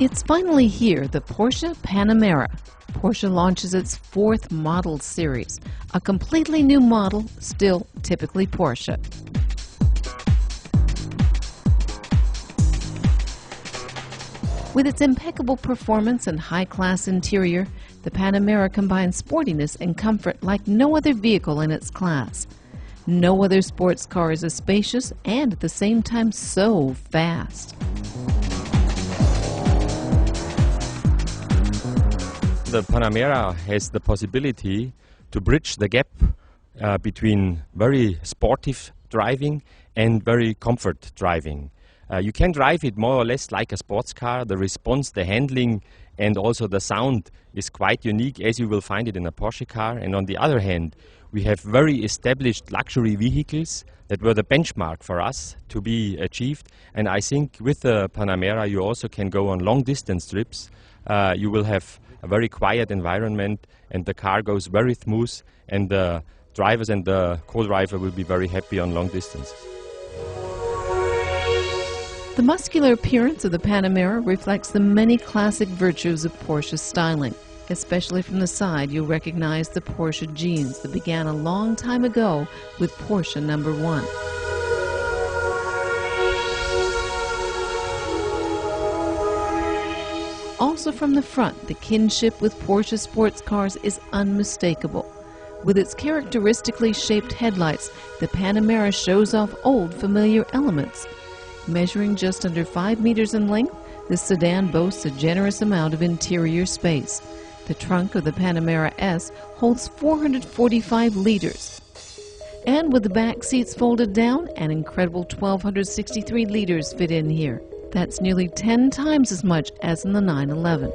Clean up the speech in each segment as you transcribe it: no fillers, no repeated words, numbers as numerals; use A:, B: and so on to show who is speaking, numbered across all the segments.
A: It's finally here, the Porsche Panamera. Porsche launches its fourth model series, a completely new model, still typically Porsche. With its impeccable performance and high-class interior, the Panamera combines sportiness and comfort like no other vehicle in its class. No other sports car is as spacious and at the same time so fast.
B: The Panamera has the possibility to bridge the gap between very sportive driving and very comfort driving. You can drive it more or less like a sports car. The response, the handling, and also the sound is quite unique, as you will find it in a Porsche car. And on the other hand, we have very established luxury vehicles that were the benchmark for us to be achieved. And I think with the Panamera you also can go on long distance trips. You will have a very quiet environment and the car goes very smooth, and the drivers and the co-driver will be very happy on long distances.
A: The muscular appearance of the Panamera reflects the many classic virtues of Porsche's styling. Especially from the side, you'll recognize the Porsche genes that began a long time ago with Porsche number 1. Also from the front, the kinship with Porsche sports cars is unmistakable. With its characteristically shaped headlights, the Panamera shows off old familiar elements. Measuring just under 5 meters in length, this sedan boasts a generous amount of interior space. The trunk of the Panamera S holds 445 liters. And with the back seats folded down, an incredible 1,263 liters fit in here. That's nearly 10 times as much as in the 911.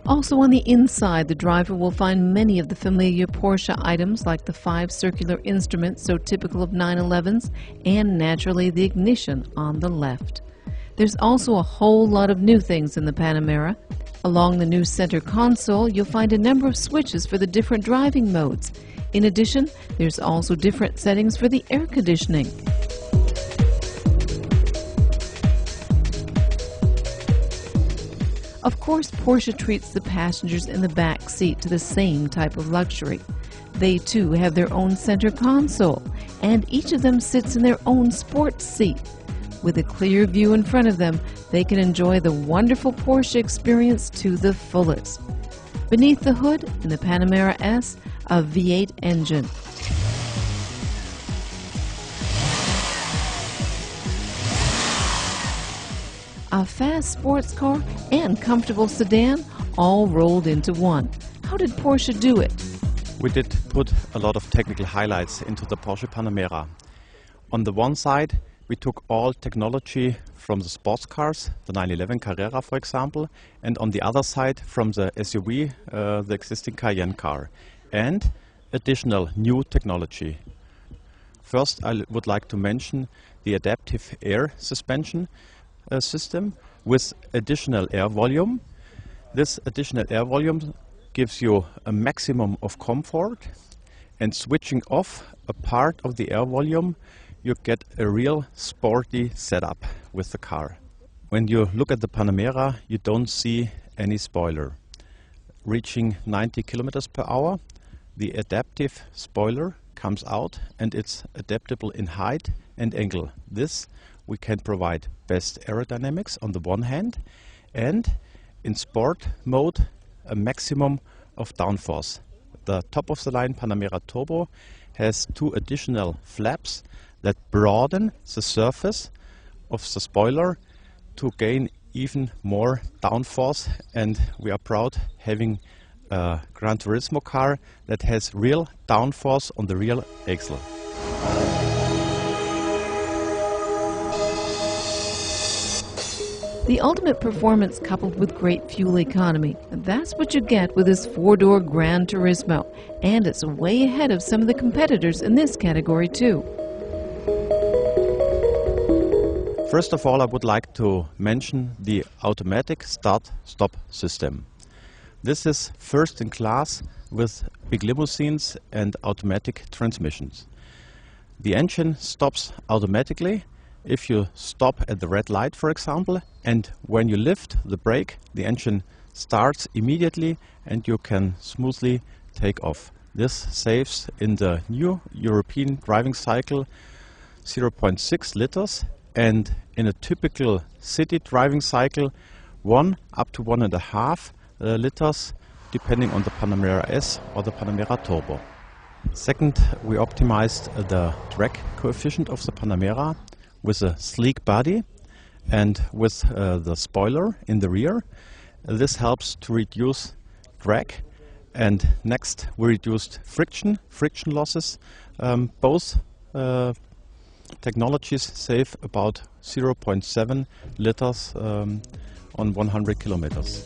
A: Also on the inside, the driver will find many of the familiar Porsche items like the 5 circular instruments so typical of 911s, and naturally the ignition on the left. There's also a whole lot of new things in the Panamera. Along the new center console, you'll find a number of switches for the different driving modes. In addition, there's also different settings for the air conditioning. Of course, Porsche treats the passengers in the back seat to the same type of luxury. They too have their own center console, and each of them sits in their own sports seat. With a clear view in front of them, they can enjoy the wonderful Porsche experience to the fullest. Beneath the hood, in the Panamera S, a V8 engine. A fast sports car and comfortable sedan all rolled into one. How did Porsche do it?
C: We did put a lot of technical highlights into the Porsche Panamera. On the one side, we took all technology from the sports cars, the 911 Carrera for example, and on the other side from the SUV, the existing Cayenne car, and additional new technology. First, I would like to mention the adaptive air suspension system with additional air volume. This additional air volume gives you a maximum of comfort, and switching off a part of the air volume, you get a real sporty setup with the car. When you look at the Panamera, you don't see any spoiler. Reaching 90 kilometers per hour, the adaptive spoiler comes out and it's adaptable in height and angle. This we can provide best aerodynamics on the one hand, and in sport mode a maximum of downforce. The top of the line Panamera Turbo has 2 additional flaps that broaden the surface of the spoiler to gain even more downforce, and we are proud having a Gran Turismo car that has real downforce on the real axle.
A: The ultimate performance coupled with great fuel economy. That's what you get with this 4-door Gran Turismo, and it's way ahead of some of the competitors in this category too.
C: First of all, I would like to mention the automatic start-stop system. This is first in class with big limousines and automatic transmissions. The engine stops automatically if you stop at the red light, for example, and when you lift the brake, the engine starts immediately and you can smoothly take off. This saves in the new European driving cycle 0.6 liters, and in a typical city driving cycle 1 up to 1.5 liters, depending on the Panamera S or the Panamera Turbo. Second, we optimized the drag coefficient of the Panamera with a sleek body and with the spoiler in the rear. This helps to reduce drag. And next, we reduced friction losses. Both technologies save about 0.7 liters on 100 kilometers.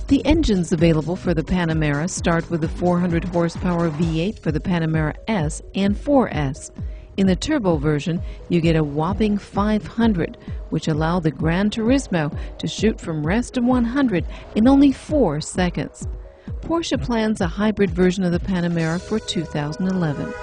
A: The engines available for the Panamera start with the 400 horsepower V8 for the Panamera S and 4S. In the turbo version, you get a whopping 500, which allow the Gran Turismo to shoot from rest to 100 in only 4 seconds. Porsche plans a hybrid version of the Panamera for 2011.